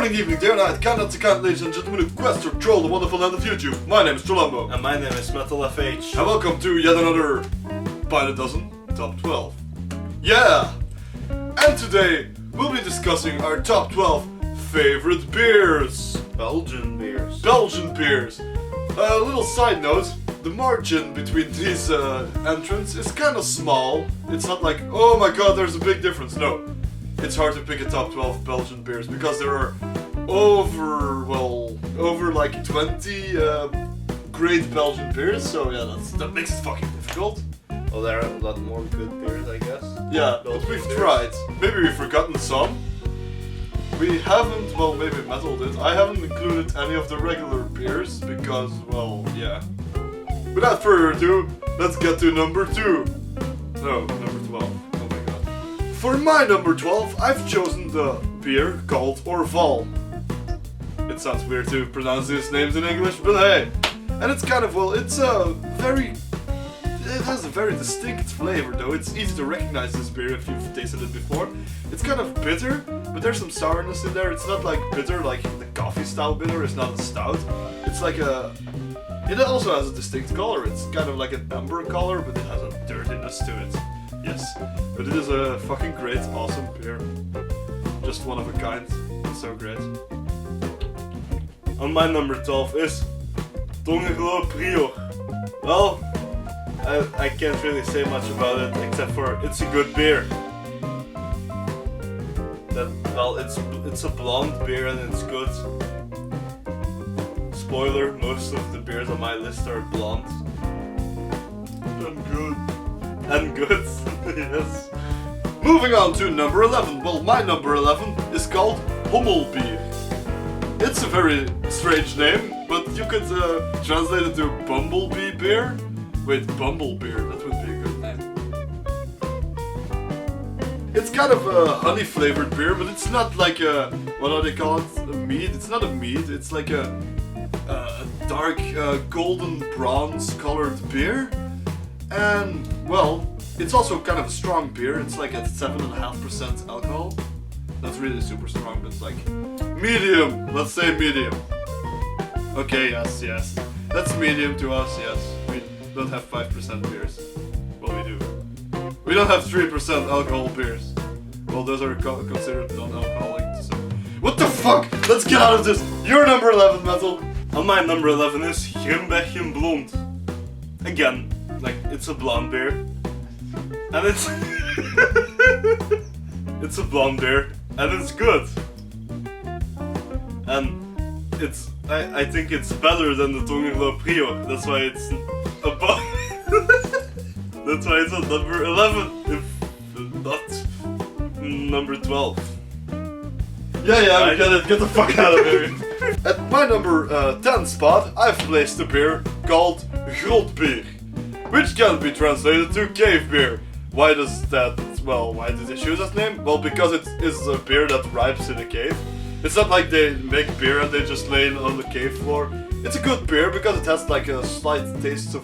morning, evening, day or night, count out to count, ladies and gentlemen, who quest or troll the wonderful land of YouTube. My name is Trollumbo. And my name is MetalFH. And welcome to yet another By the Dozen Top 12. Yeah! And today, we'll be discussing our top 12 favorite beers. Belgian beers. Belgian beers. A little side note, the margin between these entrants is kind of small. It's not like, oh my god, there's a big difference. No. It's hard to pick a top 12 Belgian beers because there are over like 20 great Belgian beers, so yeah, that makes it fucking difficult. Well, there are a lot more good beers, I guess. Yeah, but we've tried. Maybe we've forgotten some. We haven't, well, maybe Metal did. I haven't included any of the regular beers because, well, yeah. Without further ado, let's get to number 2. No, number 12. For my number 12, I've chosen the beer called Orval. It sounds weird to pronounce these names in English, but hey. And it's kind of, well, it has a very distinct flavor though. It's easy to recognize this beer if you've tasted it before. It's kind of bitter, but there's some sourness in there. It's not like bitter like the coffee style bitter, it's not a stout. It's like it also has a distinct color. It's kind of like an amber color, but it has a dirtiness to it. Yes, but it is a fucking great, awesome beer. Just one of a kind. It's so great. On my number 12 is Tongerlo Prior. Well, I can't really say much about it except for it's a good beer. It's a blonde beer and it's good. Spoiler, most of the beers on my list are blonde. And good, yes. Moving on to number 11. Well, my number 11 is called Hommelbier. It's a very strange name, but you could translate it to Bumblebee beer. Wait, Bumblebeer, that would be a good name. It's kind of a honey flavored beer, but it's not like a, what do they call it? A mead? It's not a mead, it's like a dark golden bronze colored beer. And, well, it's also kind of a strong beer. It's like at 7.5% alcohol. That's really super strong, but it's like medium. Let's say medium. Okay, yes. That's medium to us, yes. We don't have 5% beers. Well, we do. We don't have 3% alcohol beers. Well, those are considered non-alcoholic, so... What the fuck? Let's get out of this! You're number 11, Metal! On my number 11 is Grimbergen Blond. Again. Like, it's a blonde beer. And it's... it's a blonde beer. And it's good. And it's... I think it's better than the Tongerlo Prior. That's why it's above... That's why it's on number 11. If not number 12. Yeah, we get the fuck out of here. At my number 10 spot, I've placed a beer called Grottenbier, which can be translated to cave beer. Why did they choose that name? Well, because it is a beer that ripes in a cave. It's not like they make beer and they just lay it on the cave floor. It's a good beer because it has like a slight taste of...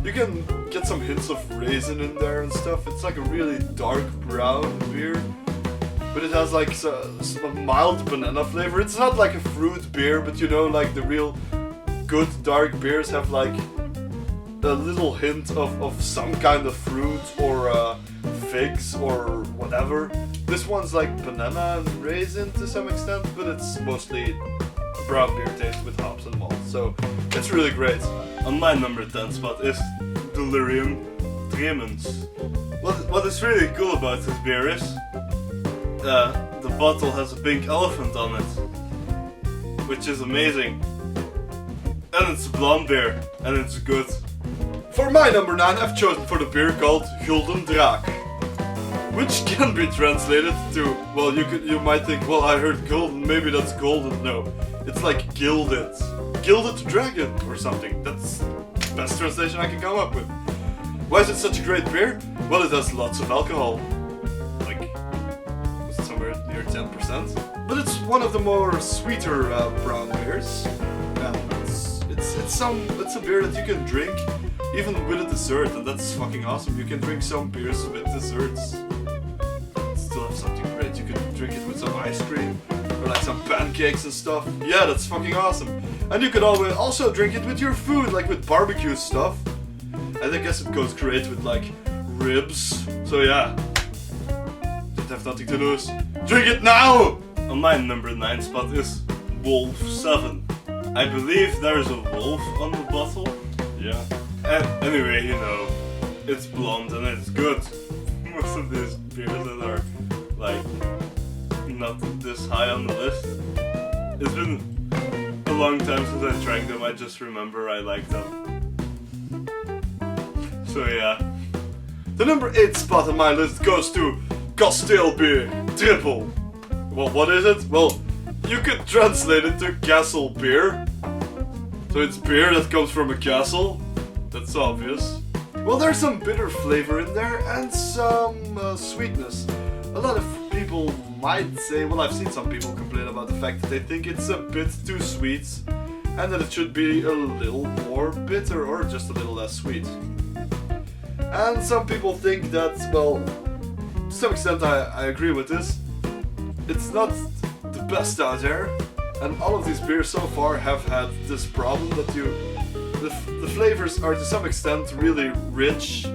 You can get some hints of raisin in there and stuff. It's like a really dark brown beer. But it has like a mild banana flavor. It's not like a fruit beer, but you know, like the real good dark beers have like a little hint of some kind of fruit or figs or whatever. This one's like banana and raisin to some extent, but it's mostly brown beer taste with hops and malt. So it's really great. On my number 10 spot is Delirium Tremens. What is really cool about this beer is the bottle has a pink elephant on it, which is amazing. And it's a blonde beer, and it's good. For my number 9, I've chosen for the beer called Gulden Draak, which can be translated to, well, you might think, well, I heard golden, maybe that's golden. No, it's like gilded dragon or something. That's the best translation I can come up with. Why is it such a great beer? Well, it has lots of alcohol, like somewhere near 10%. But it's one of the more sweeter brown beers. It's a beer that you can drink even with a dessert, and that's fucking awesome. You can drink some beers with desserts. Still have something great. You can drink it with some ice cream. or like some pancakes and stuff. Yeah, that's fucking awesome. And you could always also drink it with your food, like with barbecue stuff. And I guess it goes great with like ribs. So yeah, don't have nothing to lose. Drink it now! On my number 9 spot is Wolf 7. I believe there's a wolf on the bottle. Yeah. And anyway, you know, it's blonde and it's good. Most of these beers that are like not this high on the list. It's been a long time since I drank them. I just remember I like them. So yeah. The number 8 spot on my list goes to Kasteel Tripel. Well, what is it? Well, you could translate it to castle beer. So it's beer that comes from a castle. That's obvious. Well, there's some bitter flavor in there and some sweetness. A lot of people might say, well, I've seen some people complain about the fact that they think it's a bit too sweet and that it should be a little more bitter or just a little less sweet. And some people think that, well, to some extent I agree with this. It's not the best out there, and all of these beers so far have had this problem that the flavors are to some extent really rich,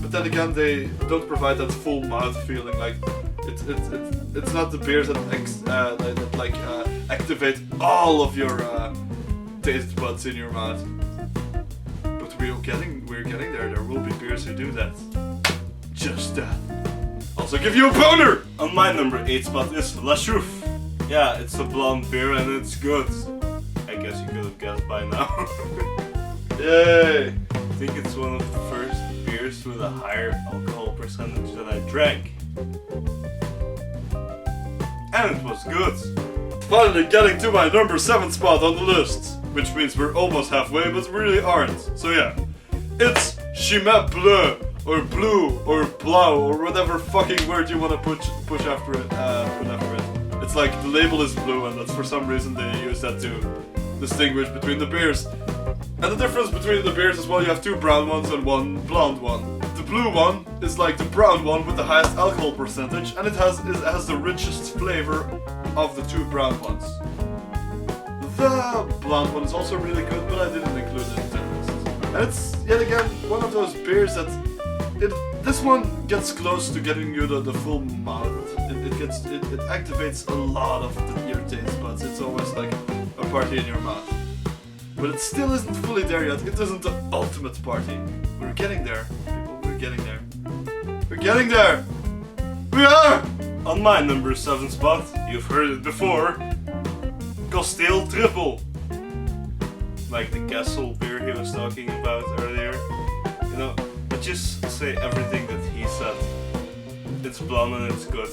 but then again they don't provide that full mouth feeling. Like it's not the beers that activate all of your taste buds in your mouth. But we're getting there. There will be beers who do that. Just that. Also give you a boner! On my number 8 spot is La Chouffe. Yeah, it's a blonde beer and it's good. I guess you could have guessed by now. Yay! I think it's one of the first beers with a higher alcohol percentage that I drank. And it was good. Finally getting to my number 7 spot on the list. Which means we're almost halfway, but we really aren't. So yeah. It's Chimay Bleue, or blue, or blau, or whatever fucking word you want to push after it, put after it. It's like the label is blue, and that's for some reason they use that to distinguish between the beers. And the difference between the beers is, well, you have 2 brown ones and 1 blonde one. The blue one is like the brown one with the highest alcohol percentage, and it has the richest flavor of the 2 brown ones. The blonde one is also really good, but I didn't include it in the list. And it's yet again one of those beers that this one gets close to getting you the full mouth. It activates a lot of your taste buds. It's always like a party in your mouth. But it still isn't fully there yet. It isn't the ultimate party. We're getting there, people. We're getting there. We're getting there! We are! On my number 7 spot, you've heard it before, Kasteel Tripel. Like the castle beer he was talking about earlier. You know, but just say everything that he said. It's blonde and it's good.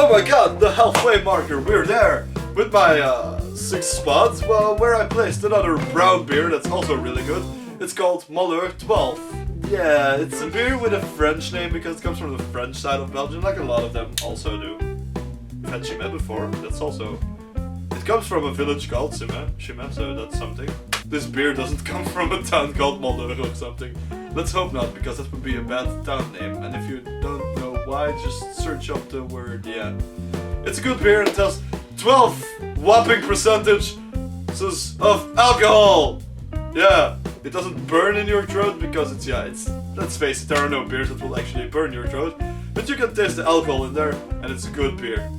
Oh my god, the halfway marker, we're there! With my 6th spot, well, where I placed another brown beer that's also really good. It's called Malheur 12. Yeah, it's a beer with a French name because it comes from the French side of Belgium, like a lot of them also do. I've had Chimay before, that's also... It comes from a village called Chimay, so that's something. This beer doesn't come from a town called Malheur or something. Let's hope not, because that would be a bad town name, and if you don't know why, just search up the word, yeah. It's a good beer and it has 12 whopping percentages of alcohol! Yeah, it doesn't burn in your throat because it's, let's face it, there are no beers that will actually burn your throat, but you can taste the alcohol in there, and it's a good beer.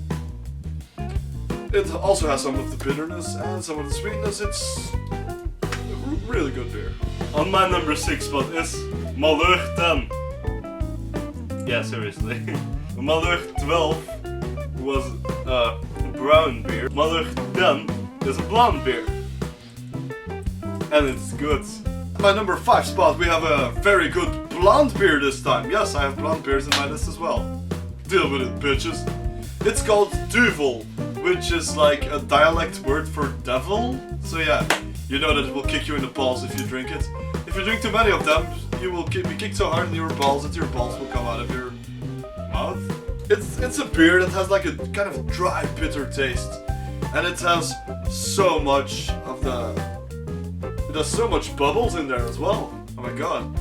It also has some of the bitterness and some of the sweetness. It's a really good beer. On my number 6 spot is Malheur 10. Yeah, seriously. Malheur 12 was a brown beer. Malheur 10 is a blonde beer. And it's good. On my number 5 spot we have a very good blonde beer this time. Yes, I have blonde beers in my list as well. Deal with it, bitches. It's called Duvel, which is like a dialect word for devil. So yeah, you know that it will kick you in the balls if you drink it. If you drink too many of them, you will be kicked so hard in your balls that your balls will come out of your mouth. It's a beer that has like a kind of dry, bitter taste. And it has so much of it has so much bubbles in there as well. Oh my god.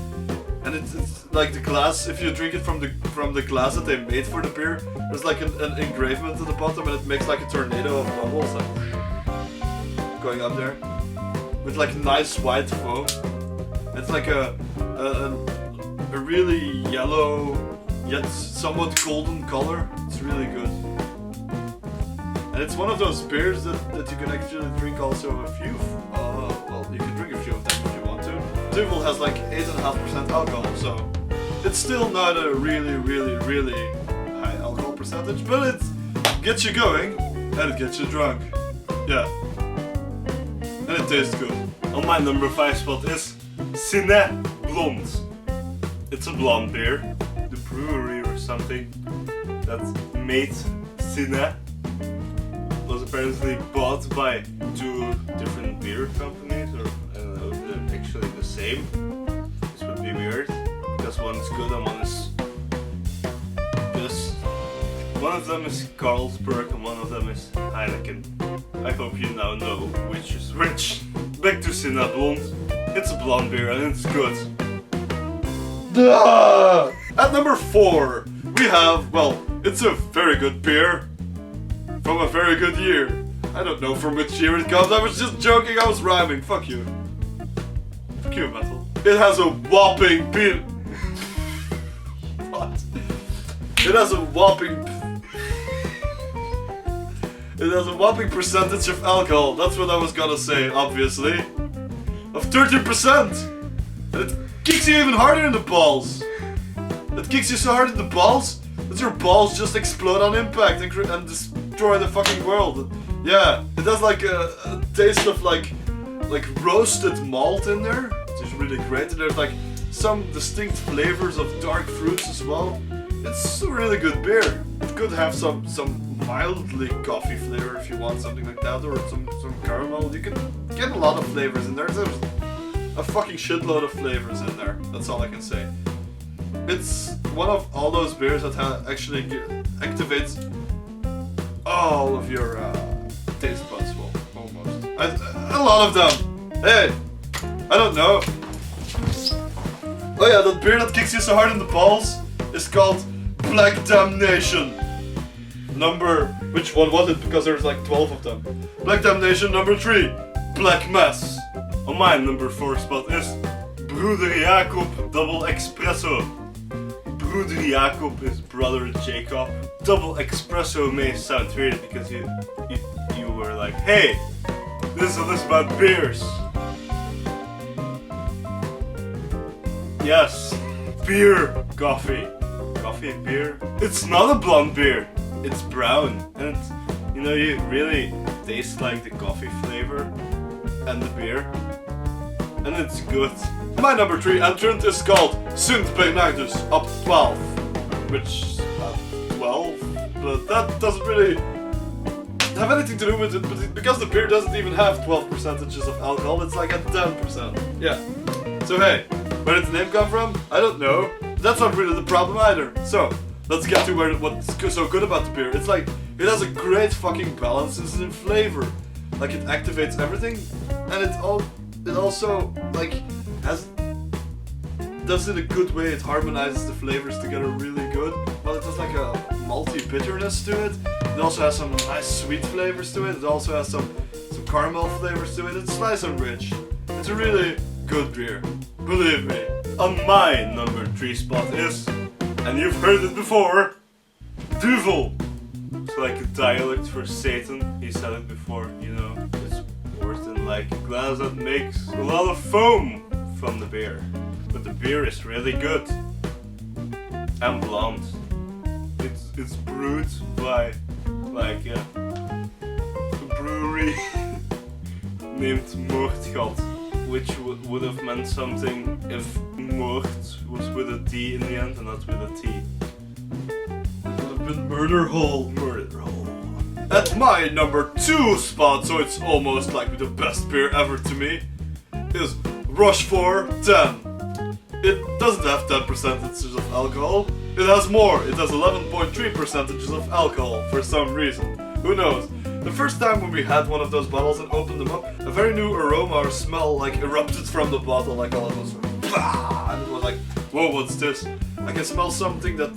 and it's like the glass. If you drink it from the glass that they made for the beer, there's like an engravement at the bottom, and it makes like a tornado of bubbles, like going up there, with like nice white foam. It's like a really yellow yet somewhat golden color. It's really good. And it's one of those beers that you can actually drink also a few. Well, you can drink a few of them if you want to. Duvel has like 8.5% alcohol, so it's still not a really high alcohol percentage, but it gets you going and it gets you drunk. Yeah. And it tastes good. On my number 5 spot is Ciney Blond. It's a blonde beer. The brewery or something that made Ciney was apparently bought by 2 different beer companies, or I don't know, they're actually the same. This would be weird, because one is good and one is just... One of them is Carlsberg and one of them is Heineken. I hope you now know which is which. Back to Ciney Blond. It's a blonde beer and it's good. Duh! At number 4, we have, well, it's a very good beer from a very good year. I don't know from which year it comes. I was just joking. I was rhyming. Fuck you. Fuck you, Metal. It has a whopping beer. What? It has a whopping. It has a whopping percentage of alcohol. That's what I was gonna say, obviously. Of 30%. And it kicks you even harder in the balls. It kicks you so hard in the balls that your balls just explode on impact and destroy the fucking world. Yeah, it has like a taste of like roasted malt in there, which is really great. And there's like some distinct flavors of dark fruits as well. It's a really good beer. It could have some mildly coffee flavor if you want something like that, or some caramel. You can get a lot of flavors in there. There's a fucking shitload of flavors in there. That's all I can say. It's one of all those beers that actually activates all of your taste buds, well, almost. A lot of them. Hey, I don't know. Oh yeah, that beer that kicks you so hard in the balls is called Black Damnation. Which one was it? Because there's like 12 of them. Black Damnation number 3, Black Mass. On my number 4 spot is Broeder Jacob Double Espresso. Broeder Jacob is Brother Jacob. Double Espresso may sound weird because you were like, hey, this is a list about beers. Yes, beer, coffee. Coffee and beer. It's not a blonde beer. It's brown, and it's, you know, you really taste like the coffee flavor and the beer, and it's good. My number 3 entrant is called Bernardus Abt 12, which 12, but that doesn't really have anything to do with it, but because the beer doesn't even have 12 percentages of alcohol, it's like at 10%. Yeah. So hey, where did the name come from? I don't know. That's not really the problem either. So let's get to what's so good about the beer. It's like, it has a great fucking balance in flavor. Like, it activates everything, and it also, like, does it in a good way. It harmonizes the flavors together really good. But it has like a malty bitterness to it. It also has some nice sweet flavors to it. It also has some caramel flavors to it. It's nice and rich. It's a really good beer. Believe me. On my number 3 spot is, and you've heard it before, Duvel. It's like a dialect for Satan. He said it before, you know. It's poured in like a glass that makes a lot of foam from the beer. But the beer is really good. And blonde. It's brewed by like a brewery named Moordgat, which would have meant something if Moord was with a D in the end and not with a T. It would have been Murder Hole. Murder Hole. At my number 2 spot, so it's almost like the best beer ever to me, is Rochefort 10. It doesn't have 10 percentages of alcohol. It has more. It has 11.3 percentages of alcohol for some reason. Who knows? The first time when we had one of those bottles and opened them up, a very new aroma or smell like erupted from the bottle, like all of us, and it was like whoa, what's this? I can smell something that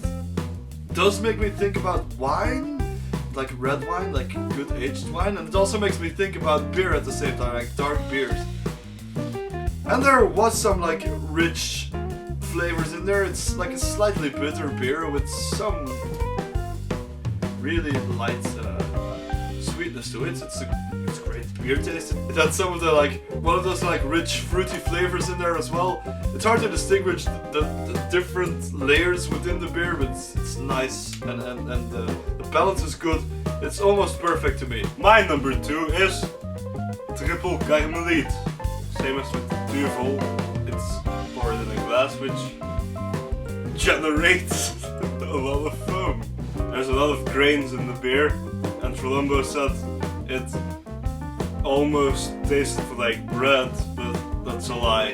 does make me think about wine, like red wine, like good aged wine, and it also makes me think about beer at the same time, like dark beers. And there was some like rich flavors in there. It's like a slightly bitter beer with some really light sweetness to it. It's great beer taste. It had some of the like one of those like rich fruity flavors in there as well. It's hard to distinguish the different layers within the beer, but it's nice and the balance is good. It's almost perfect to me. My number 2 is Tripel Karmeliet. Same as with Duvel, it's poured in a glass which generates a lot of foam. There's a lot of grains in the beer, and Trollumbo said it almost tasted like bread, but that's a lie.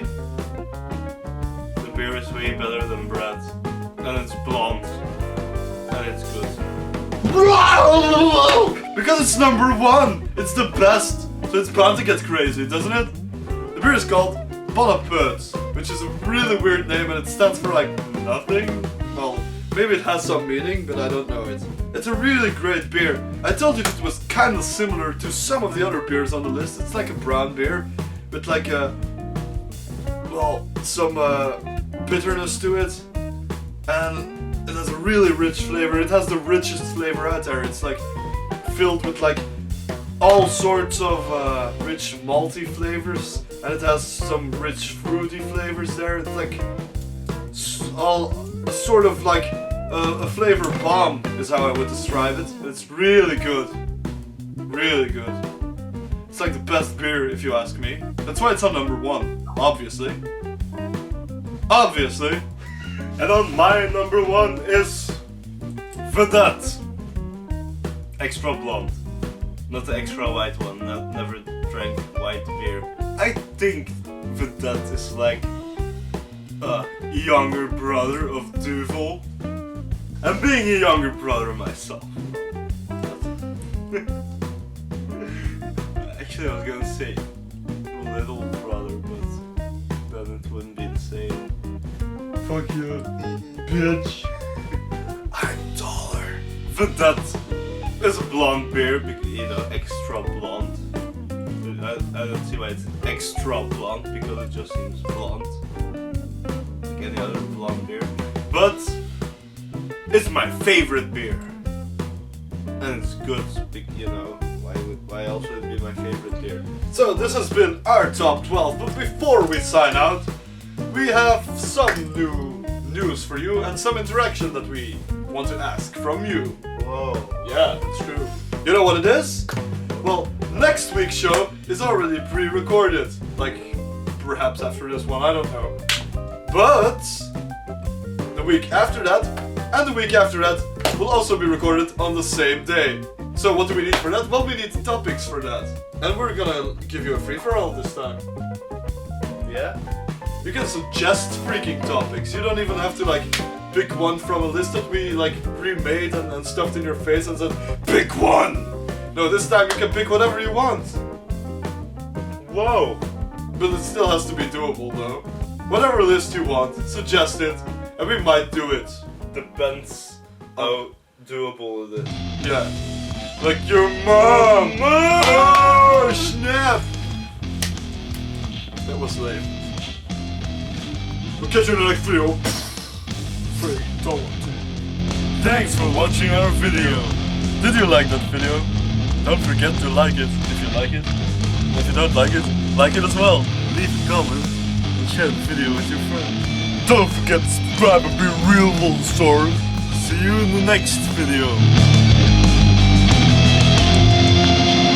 The beer is way better than bread, and it's blonde, and it's good. Because it's number 1! It's the best! So it's bound to get crazy, doesn't it? The beer is called Pannepeut, which is a really weird name and it stands for like nothing. Well, maybe it has some meaning, but I don't know it. It's a really great beer. I told you that it was kind of similar to some of the other beers on the list. It's like a brown beer with like some bitterness to it. And it has a really rich flavor. It has the richest flavor out there. It's like filled with like all sorts of rich malty flavors, and it has some rich fruity flavors there. It's like all sort of like a flavor bomb is how I would describe it. It's really good, really good. It's like the best beer if you ask me. That's why it's on number 1, obviously. Obviously. And on my number 1 is Vedett. Extra blonde. Not the extra white one, never drank white beer. I think Vedett is like a younger brother of Duvel. And being a younger brother myself. Actually I was gonna say little brother, but then it wouldn't be the same. Fuck you, bitch. I'm taller. Vedett is a blonde beer, you know, extra blonde. I don't see why it's extra blonde, because it just seems blonde. Like any other blonde beer. But it's my favorite beer. And it's good, you know, why else would it be my favorite beer? So this has been our top 12, but before we sign out, we have some new news for you and some interaction that we want to ask from you. Whoa. Yeah, that's true. You know what it is? Well, next week's show is already pre-recorded. Like, perhaps after this one, I don't know. But the week after that, and the week after that, will also be recorded on the same day. So what do we need for that? Well, we need topics for that. And we're gonna give you a free-for-all this time. Yeah? You can suggest freaking topics. You don't even have to, like, pick one from a list that we, like, remade and stuffed in your face and said, pick one! No, this time you can pick whatever you want. Whoa! But it still has to be doable, though. Whatever list you want, suggest it, and we might do it. Depends how doable it is. Yeah. Like your mom! Oh, snap! That was lame. We'll catch you in the next video. Thanks for watching our video. Did you like that video? Don't forget to like it if you like it. If you don't like it as well. Leave a comment and share the video with your friends. Don't forget to subscribe and be real Lolzosaurus. See you in the next video.